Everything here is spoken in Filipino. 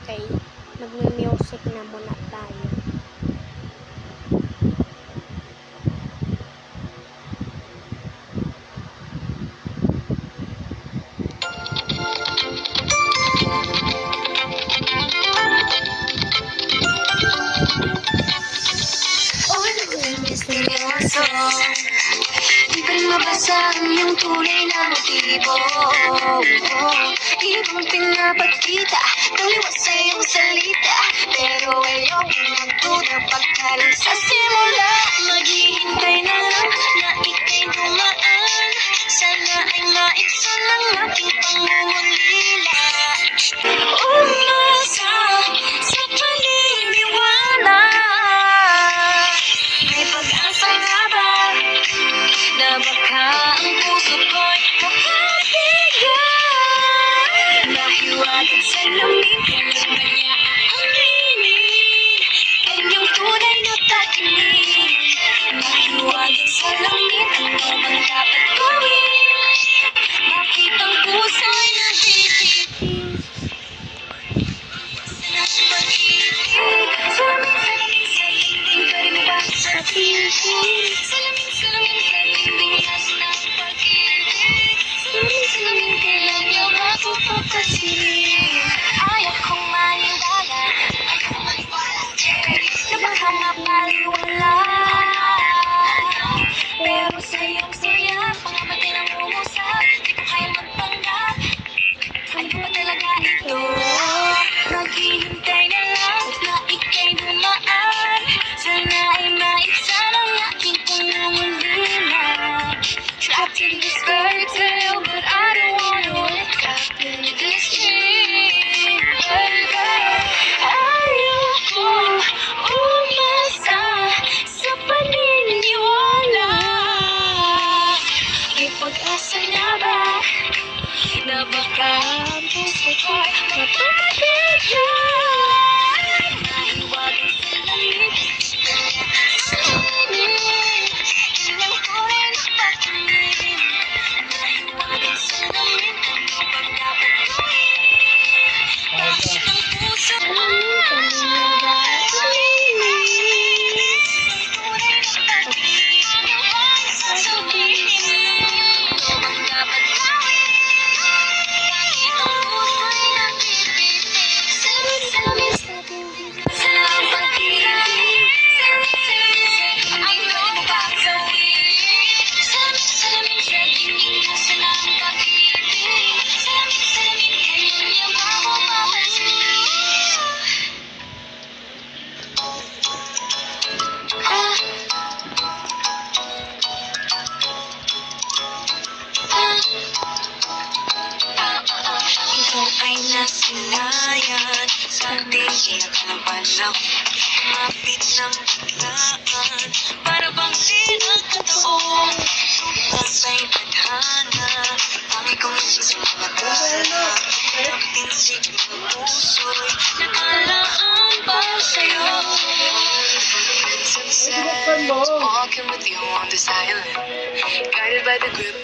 kay magme-music na muna tayo. Di pa rin mabasa ang iyong tunay na motibo. Di mong pinapakita, kaliwas sa iyong salita. Pero ayokong magduda pagkalang sa simula. Maghihintay na lang na ika'y dumaan. Sana ay maiksa ng aking pangungulila. Umasa sa paniniwala. May pag-asa nga ba na baka ang puso ko'y mapapigyan? Nahiwagan sa lamin, kailan ba niya aaminin? Kanyang tunay na pag-ibig. Nahiwagan sa lamin, ano bang dapat gawin? Bakit ang puso'y nagtitipid? Sa pag-ibig, salamin sa dingding, pwede mo ba sabihin? Salamin sa dingding, nasa ng pag-ibig. Salamin, kailan niya ba ako papasilin? Ayaw kong maniwala, na baka mapaliwala. Pero sa iyong saya, pangamatay ng umusap, di ko kaya magpanggap. Ano ba talaga ito? Naghihintay na lang na ika'y dumaan. Sana ay maiksa ng aking pangungulila. Trapped in this fairy tale, but I don't wanna wake up in this dream, baby. Ayokong umasa sa paniniwala. May pag-asa na ba na baka ang puso ko'y mapapigyan? Nahiwagan sa lamin, ilang kulay na pag-ibig. Nahiwagan sa lamin, ano bang dapat gawin? Bakit ang puso ikaw ay nasinayan sa ating pinakalabalang mapit ng biglaan. Para bang sinagkataon tumasay tadhana. Pangit kong sa mga dala, ang pinsig ng puso'y nakalaan para sa'yo. Sunset, walking with you on this island, guided by the grip